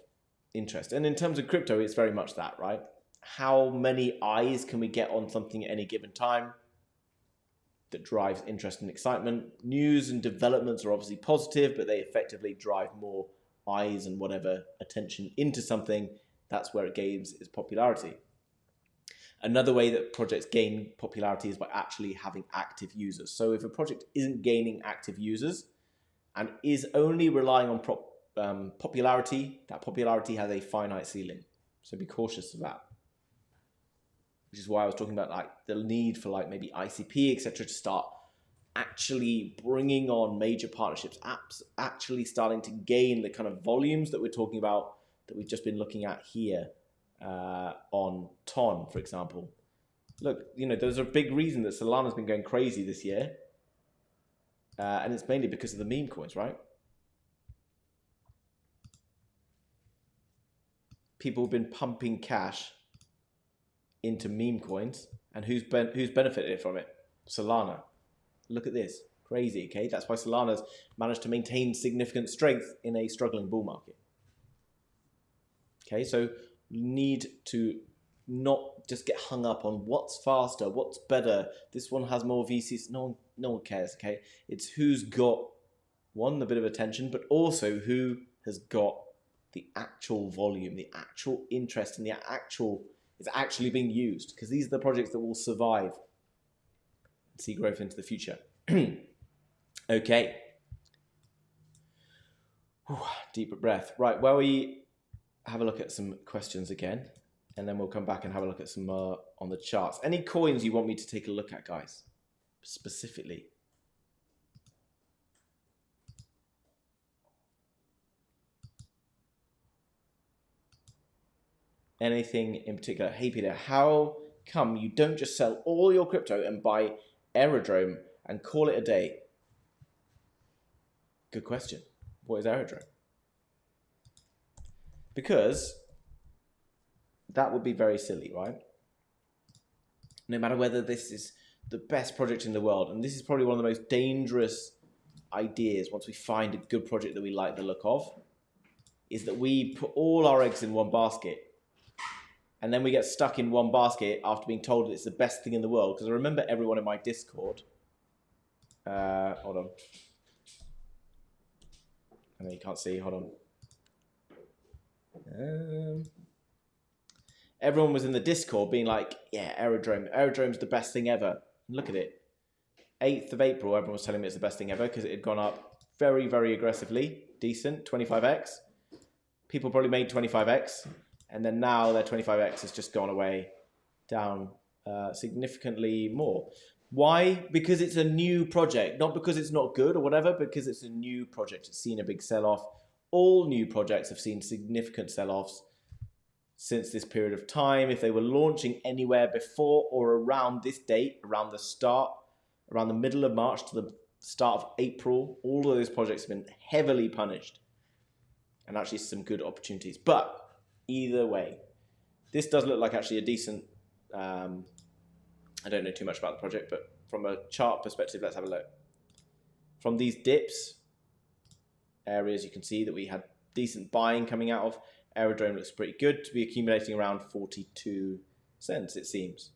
interest. And in terms of crypto, it's very much that, right? How many eyes can we get on something at any given time that drives interest and excitement? News and developments are obviously positive, but they effectively drive more eyes and whatever attention into something. That's where it gains its popularity. Another way that projects gain popularity is by actually having active users. So if a project isn't gaining active users and is only relying on popularity, that popularity has a finite ceiling. So be cautious of that. Which is why I was talking about like the need for like maybe ICP, etc., to start actually bringing on major partnerships, apps actually starting to gain the kind of volumes that we're talking about that we've just been looking at here on TON, for example. Look, you know, there's a big reason that Solana's been going crazy this year. And it's mainly because of the meme coins, right? People have been pumping cash into meme coins, and who's benefited from it? Solana. Look at this, crazy. Okay, that's why Solana's managed to maintain significant strength in a struggling bull market. Okay, so you need to not just get hung up on what's faster, what's better. This one has more VCs. No one cares. Okay, it's who's got one, a bit of attention, but also who has got the actual volume, the actual interest, and it's actually being used, because these are the projects that will survive and see growth into the future. Okay. Whew, deeper breath. Right, well, we have a look at some questions again. And then we'll come back and have a look at some on the charts. Any coins you want me to take a look at, guys, specifically? Anything in particular? Hey, Peter, how come you don't just sell all your crypto and buy Aerodrome and call it a day? Good question. What is Aerodrome? Because that would be very silly, right? No matter whether this is the best project in the world, and this is probably one of the most dangerous ideas once we find a good project that we like the look of, is that we put all our eggs in one basket. And then we get stuck in one basket after being told that it's the best thing in the world. Because I remember everyone in my Discord. Hold on. I know you can't see. Hold on. Everyone was in the Discord being like, yeah, Aerodrome. Aerodrome's the best thing ever. Look at it. 8th of April, everyone was telling me it's the best thing ever because it had gone up very, very aggressively. Decent. 25x. People probably made 25x. And then now their 25x has just gone away down significantly more. Why? Because it's a new project. Not because it's not good or whatever, because it's a new project. It's seen a big sell-off. All new projects have seen significant sell-offs since this period of time. If they were launching anywhere before or around this date, around the middle of March to the start of April, all of those projects have been heavily punished. And actually some good opportunities. But either way, this does look like actually a decent, I don't know too much about the project, but from a chart perspective, let's have a look. From these dips areas, you can see that we had decent buying coming out of. Aerodrome looks pretty good to be accumulating around 42 cents, it seems.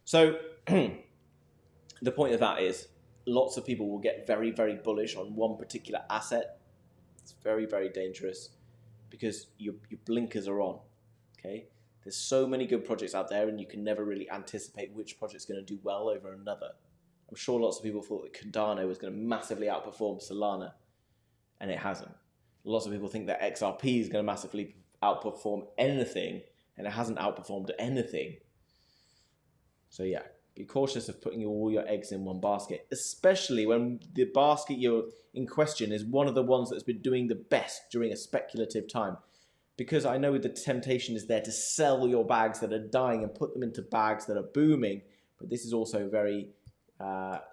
So the point of that is lots of people will get very, very bullish on one particular asset. It's very, very dangerous because your blinkers are on, okay? There's so many good projects out there and you can never really anticipate which project's going to do well over another. I'm sure lots of people thought that Cardano was going to massively outperform Solana, and it hasn't. Lots of people think that XRP is going to massively outperform anything, and it hasn't outperformed anything. So yeah, be cautious of putting all your eggs in one basket, especially when the basket you're in question is one of the ones that's been doing the best during a speculative time. Because I know the temptation is there to sell your bags that are dying and put them into bags that are booming, but this is also very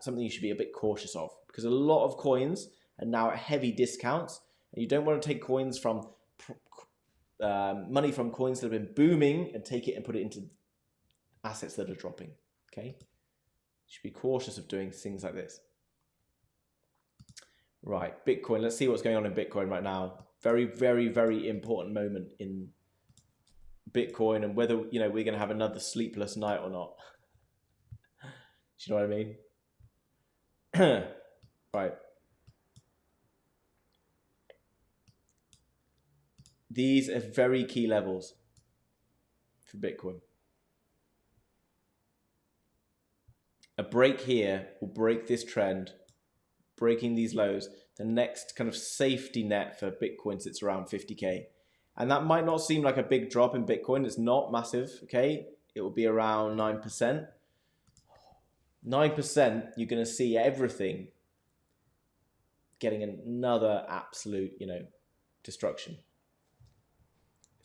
something you should be a bit cautious of, because a lot of coins are now at heavy discounts, and you don't want to take coins from money from coins that have been booming and take it and put it into assets that are dropping. Okay, you should be cautious of doing things like this. Right, Bitcoin. Let's see what's going on in Bitcoin right now. Very, very, very important moment in Bitcoin, and whether we're going to have another sleepless night or not. Do you know what I mean? Right. These are very key levels for Bitcoin. A break here will break this trend, breaking these lows. The next kind of safety net for Bitcoin sits around 50K. And that might not seem like a big drop in Bitcoin. It's not massive, okay? It will be around 9%. 9%, you're going to see everything getting another absolute, destruction.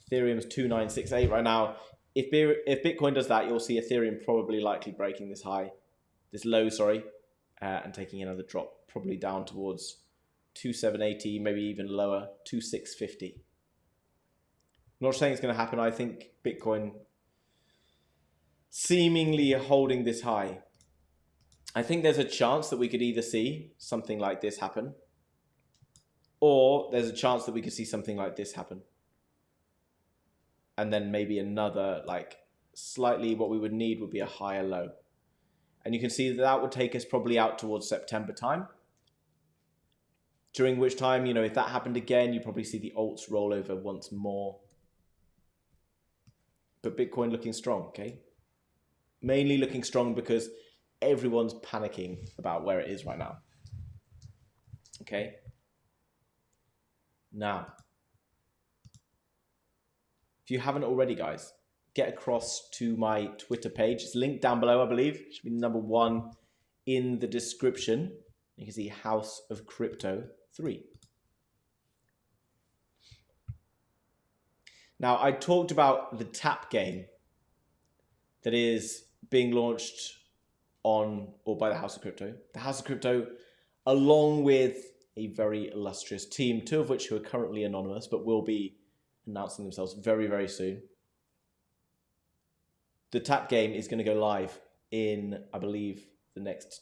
Ethereum's 2968 right now. If Bitcoin does that, you'll see Ethereum probably likely breaking this low, and taking another drop, probably down towards 2780, maybe even lower, 2650. I'm not saying it's going to happen. I think Bitcoin seemingly holding this high. I think there's a chance that we could either see something like this happen, or there's a chance that we could see something like this happen. And then maybe another, slightly what we would need would be a higher low. And you can see that would take us probably out towards September time. During which time, if that happened again, you probably see the alts roll over once more. But Bitcoin looking strong, okay? Mainly looking strong because everyone's panicking about where it is right now. Okay? Now, if you haven't already, guys, get across to my Twitter page. It's linked down below, I believe. It should be number 1 in the description. You can see House of Crypto 3. Now, I talked about the tap game that is being launched on or by the House of Crypto. The House of Crypto, along with a very illustrious team, 2 of which who are currently anonymous, but will be announcing themselves very, very soon. The tap game is going to go live in, I believe, the next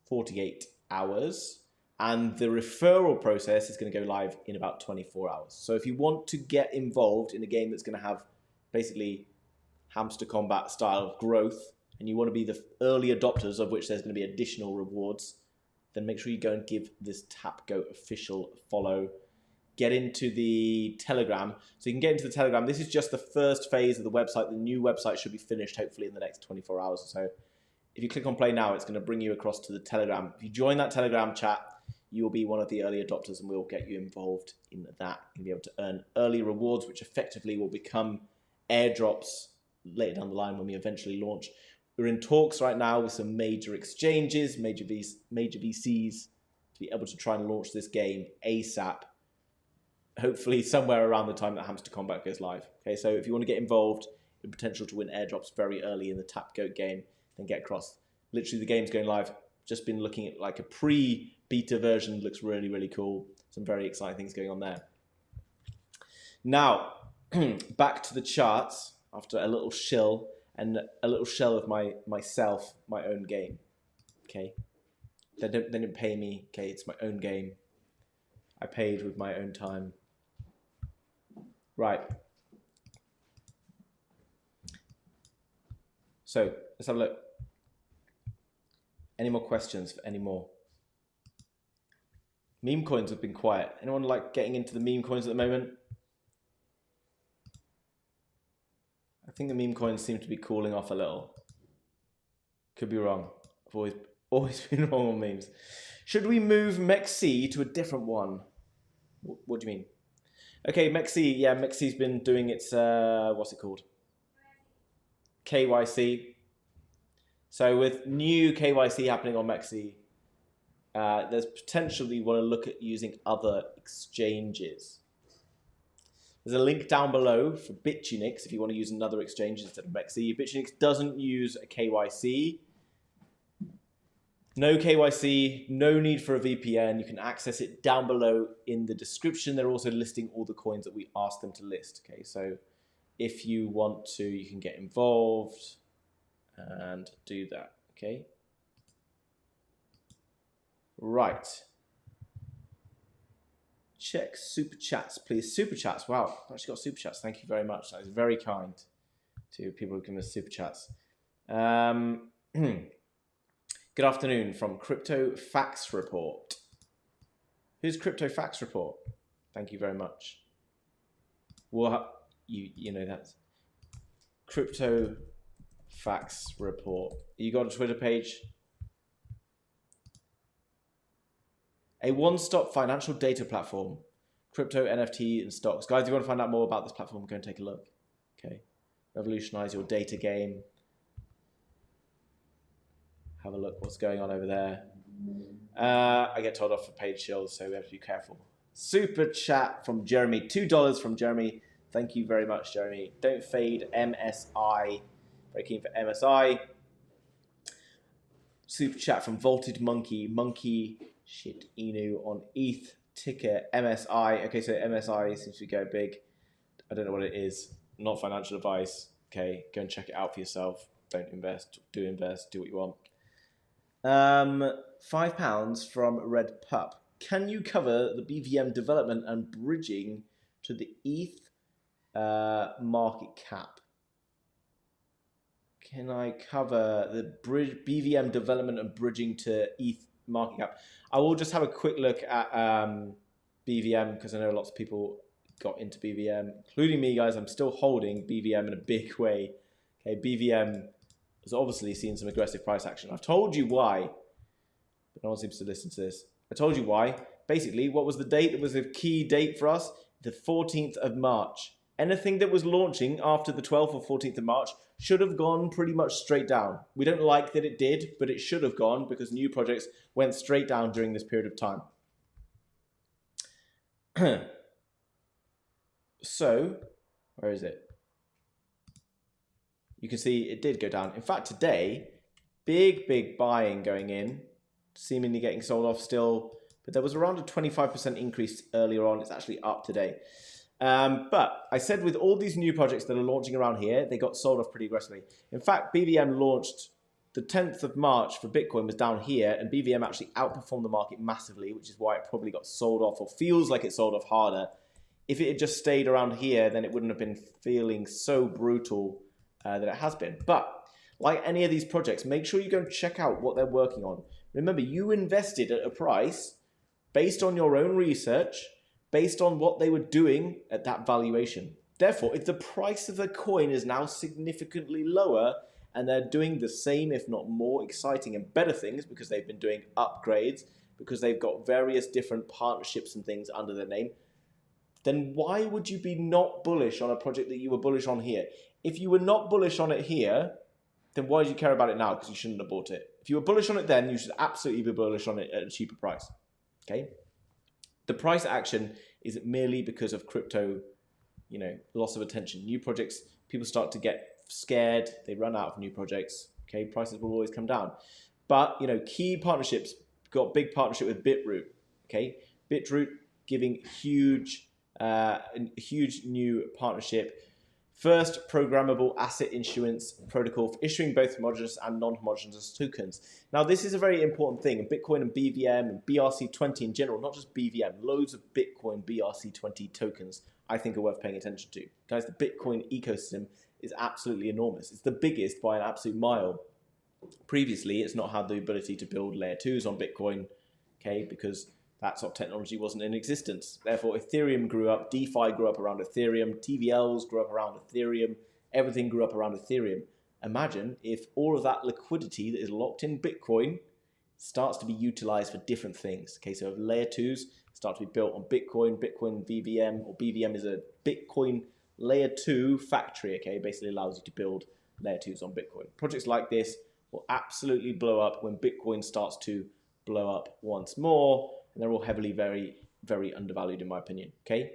48 hours. And the referral process is going to go live in about 24 hours. So if you want to get involved in a game that's going to have basically hamster combat style growth, and you want to be the early adopters, of which there's going to be additional rewards, then make sure you go and give this TapGoat official a follow. Get into the Telegram. So you can get into the Telegram. This is just the first phase of the website. The new website should be finished hopefully in the next 24 hours or so. If you click on play now, it's going to bring you across to the Telegram. If you join that Telegram chat, you will be one of the early adopters and we'll get you involved in that. You'll be able to earn early rewards, which effectively will become airdrops later down the line when we eventually launch. We're in talks right now with some major exchanges, major VCs, to be able to try and launch this game ASAP, hopefully somewhere around the time that Hamster Combat goes live. Okay, so if you want to get involved in potential to win airdrops very early in the TapGoat game, then get across. Literally, the game's going live. Just been looking at like a pre-beta version. Looks really, really cool. Some very exciting things going on there. Now, back to the charts after a little shill and a little shell of myself, my own game. Okay, they didn't pay me. Okay, it's my own game. I paid with my own time. Right. So let's have a look. Any more questions for any more? Meme coins have been quiet. Anyone like getting into the meme coins at the moment? I think the meme coins seem to be cooling off a little. Could be wrong. I've always been wrong on memes. Should we move MEXC to a different one? What do you mean? Okay, MEXC. Yeah, MEXC's been doing its what's it called? KYC. So with new KYC happening on MEXC, there's potentially you want to look at using other exchanges. There's a link down below for Bitunix if you want to use another exchange instead of MEXC. Bitunix doesn't use a KYC. No KYC, no need for a VPN. You can access it down below in the description. They're also listing all the coins that we asked them to list. Okay, so if you want to, you can get involved and do that. Okay. Right. Check super chats, please. Super chats. Wow, I've actually got super chats. Thank you very much. That is very kind to people who give us super chats. Good afternoon from Crypto Facts Report. Who's Crypto Facts Report? Thank you very much. Well, you know that's Crypto Facts Report. You got a Twitter page? A one-stop financial data platform, crypto, NFT, and stocks. Guys, if you want to find out more about this platform, go and take a look. Okay, revolutionize your data game. Have a look what's going on over there. I get told off for paid shills, so we have to be careful. Super chat from Jeremy. $2 from Jeremy. Thank you very much, Jeremy. Don't fade MSI. Very keen for MSI. Super chat from Vaulted Monkey. Monkey shit Inu on ETH. Ticker MSI. Okay, so MSI seems to go big. I don't know what it is. Not financial advice. Okay, go and check it out for yourself. Don't invest. Do invest. Do what you want. £5 from Red Pup. Can you cover the BVM development and bridging to the ETH market cap? Can I cover the BVM development and bridging to ETH market cap? I will just have a quick look at BVM because I know lots of people got into BVM, including me, guys. I'm still holding BVM in a big way. Okay, BVM has obviously seen some aggressive price action. I've told you why, but no one seems to listen to this. I told you why. Basically, what was the date that was a key date for us? The 14th of March. Anything that was launching after the 12th or 14th of March should have gone pretty much straight down. We don't like that it did, but it should have gone because new projects went straight down during this period of time. So, where is it? You can see it did go down. In fact, today, big buying going in, seemingly getting sold off still, but there was around a 25% increase earlier on. It's actually up today. But I said with all these new projects that are launching around here, they got sold off pretty aggressively. In fact, BVM launched the 10th of March for Bitcoin was down here, and BVM actually outperformed the market massively, which is why it probably got sold off, or feels like it sold off harder. If it had just stayed around here, then it wouldn't have been feeling so brutal that it has been. But like any of these projects, make sure you go and check out what they're working on. Remember, you invested at a price based on your own research, based on what they were doing at that valuation. Therefore, if the price of the coin is now significantly lower and they're doing the same, if not more exciting and better things because they've been doing upgrades, because they've got various different partnerships and things under their name, then why would you be not bullish on a project that you were bullish on here? If you were not bullish on it here, then why do you care about it now? Because you shouldn't have bought it. If you were bullish on it then, you should absolutely be bullish on it at a cheaper price. Okay? The price action is merely because of crypto, loss of attention. New projects, people start to get scared. They run out of new projects. Okay, prices will always come down. But, key partnerships, got big partnership with Bitroot. Okay, Bitroot giving huge new partnership. First programmable asset issuance protocol for issuing both homogeneous and non-homogeneous tokens. Now, this is a very important thing. And Bitcoin and BVM and BRC20 in general, not just BVM, loads of Bitcoin BRC20 tokens I think are worth paying attention to. Guys, the Bitcoin ecosystem is absolutely enormous. It's the biggest by an absolute mile. Previously, it's not had the ability to build layer 2s on Bitcoin, okay, because that sort of technology wasn't in existence. Therefore, Ethereum grew up, DeFi grew up around Ethereum, TVLs grew up around Ethereum, everything grew up around Ethereum. Imagine if all of that liquidity that is locked in Bitcoin starts to be utilized for different things. Okay, so layer 2s start to be built on Bitcoin, Bitcoin BVM, or BVM is a Bitcoin layer 2 factory, okay, basically allows you to build layer 2s on Bitcoin. Projects like this will absolutely blow up when Bitcoin starts to blow up once more. And they're all heavily, very, very undervalued in my opinion. Okay,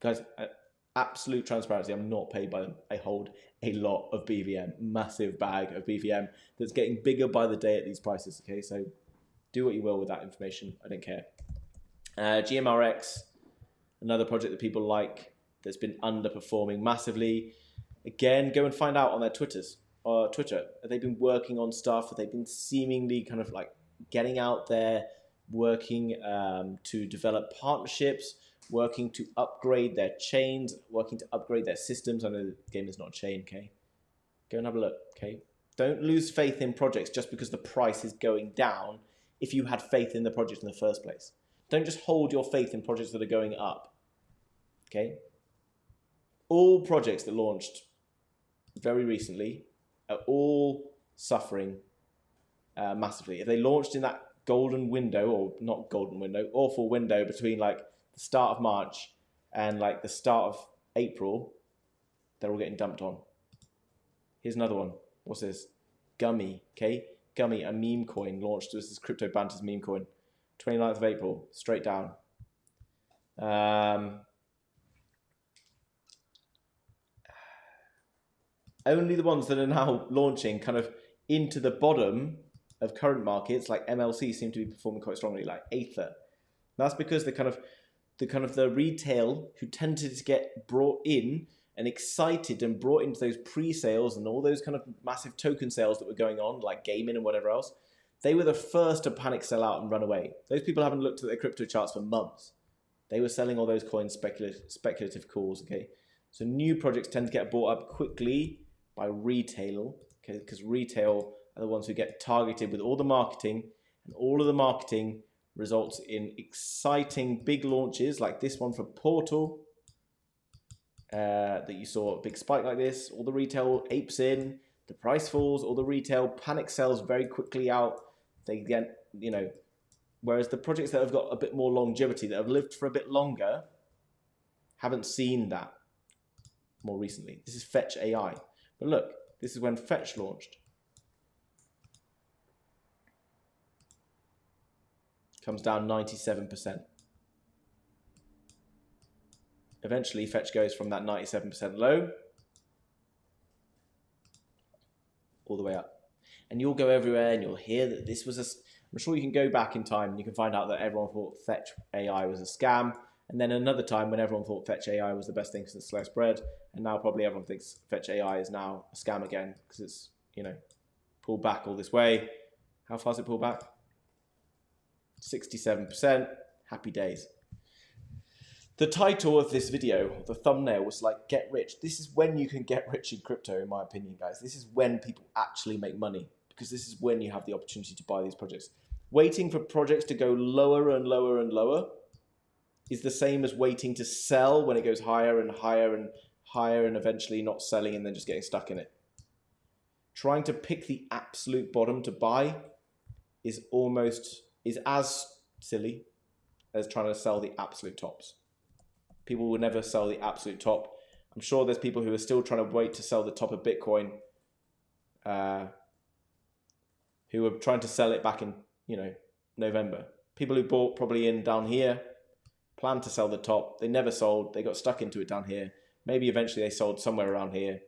guys, absolute transparency. I'm not paid by them. I hold a lot of BVM, massive bag of BVM that's getting bigger by the day at these prices. Okay, so do what you will with that information. I don't care. GMRX, another project that people like that's been underperforming massively. Again, go and find out on their Twitter. Have they been working on stuff? Have they been seemingly kind of like getting out there, working to develop partnerships, working to upgrade their chains, working to upgrade their systems? I know the game is not a chain, okay? Go and have a look, okay? Don't lose faith in projects just because the price is going down if you had faith in the project in the first place. Don't just hold your faith in projects that are going up, okay? All projects that launched very recently are all suffering massively. If they launched in that golden window, or not golden window, awful window between like the start of March and like the start of April, they're all getting dumped on. Here's another one. What's this? Gummy, okay? Gummy, a meme coin launched. This is Crypto Banter's meme coin. 29th of April, straight down. Only the ones that are now launching kind of into the bottom of current markets, like MLC, seem to be performing quite strongly, like Aether. That's because the retail who tended to get brought in and excited and brought into those pre-sales and all those kind of massive token sales that were going on, like gaming and whatever else, they were the first to panic sell out and run away. Those people haven't looked at their crypto charts for months. They were selling all those coins, speculative calls, okay? So new projects tend to get bought up quickly by retail, okay? Because retail are the ones who get targeted with all the marketing, and all of the marketing results in exciting big launches like this one for Portal, that you saw a big spike like this. All the retail apes in, the price falls, all the retail panic sells very quickly out. They get, whereas the projects that have got a bit more longevity, that have lived for a bit longer, haven't seen that. more recently. This is Fetch AI. But look, this is when Fetch launched. Comes down 97%. Eventually, Fetch goes from that 97% low all the way up. And you'll go everywhere and you'll hear that this was a... I'm sure you can go back in time and you can find out that everyone thought Fetch AI was a scam. And then another time when everyone thought Fetch AI was the best thing since sliced bread. And now probably everyone thinks Fetch AI is now a scam again because it's, you know, pulled back all this way. How far has it pulled back? 67%. Happy days. The title of this video, the thumbnail, was like, get rich. This is when you can get rich in crypto, in my opinion, guys. This is when people actually make money, because this is when you have the opportunity to buy these projects. Waiting for projects to go lower and lower and lower is the same as waiting to sell when it goes higher and higher and higher and eventually not selling and then just getting stuck in it. Trying to pick the absolute bottom to buy is as silly as trying to sell the absolute tops. People will never sell the absolute top. I'm sure there's people who are still trying to wait to sell the top of Bitcoin, who are trying to sell it back in, you know, November. People who bought probably in down here, planned to sell the top. They never sold. They got stuck into it down here. Maybe eventually they sold somewhere around here.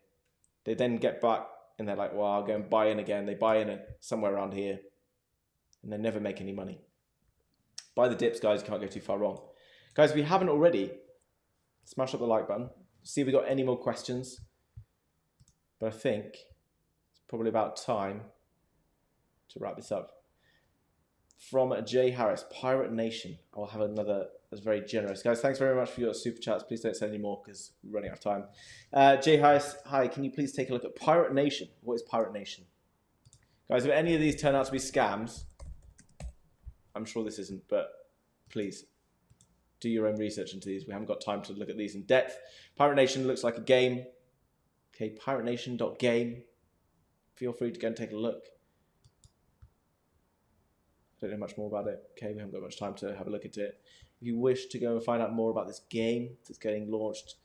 They then get back and they're like, well, I'll go and buy in again. They buy in somewhere around here and they never make any money. Buy the dips, guys. You can't go too far wrong. Guys, if you haven't already, smash up the like button. See if we got any more questions. But I think it's probably about time to wrap this up. From Jay Harris, Pirate Nation. I'll have another that's very generous. Guys, thanks very much for your super chats. Please don't send any more because we're running out of time. Jay Harris, hi, can you please take a look at Pirate Nation? What is Pirate Nation? Guys, if any of these turn out to be scams, I'm sure this isn't, but please do your own research into these. We haven't got time to look at these in depth. Pirate Nation looks like a game. Okay, piratenation.game. Feel free to go and take a look. I don't know much more about it. Okay, we haven't got much time to have a look at it. If you wish to go and find out more about this game that's getting launched,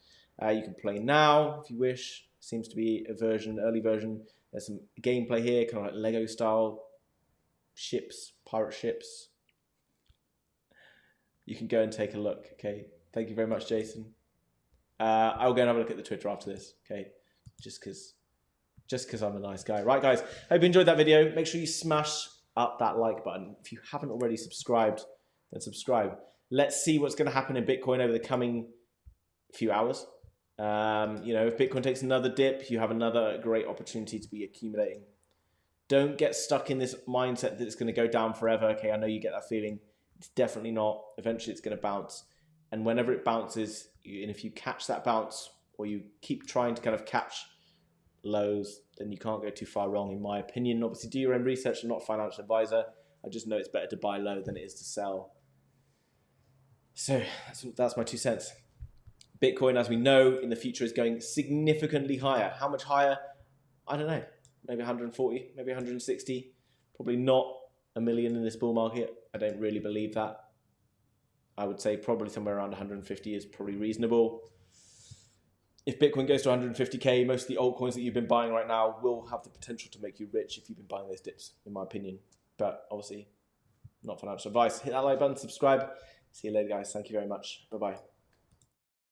you can play now if you wish. Seems to be a version, early version. There's some gameplay here, kind of like Lego style ships, pirate ships. You can go and take a look. Okay, thank you very much, Jason. I'll go and have a look at the Twitter after this. Okay, just because I'm a nice guy. Right, guys. Hope you enjoyed that video. Make sure you smash up that like button. If you haven't already subscribed, then subscribe. Let's see what's going to happen in Bitcoin over the coming few hours. You know, if Bitcoin takes another dip, you have another great opportunity to be accumulating. Don't get stuck in this mindset that it's going to go down forever. Okay, I know you get that feeling. It's definitely not. Eventually it's going to bounce. And whenever it bounces, and if you catch that bounce or you keep trying to kind of catch lows, then you can't go too far wrong, in my opinion. Obviously, do your own research. I'm not a financial advisor. I just know it's better to buy low than it is to sell. So that's my 2 cents. Bitcoin, as we know, in the future is going significantly higher. How much higher? I don't know. Maybe 140, maybe 160. Probably not a million in this bull market. I don't really believe that. I would say probably somewhere around 150 is probably reasonable. If Bitcoin goes to 150k, most of the altcoins that you've been buying right now will have the potential to make you rich if you've been buying those dips, in my opinion. But obviously, not financial advice. Hit that like button, subscribe. See you later, guys. Thank you very much. Bye-bye.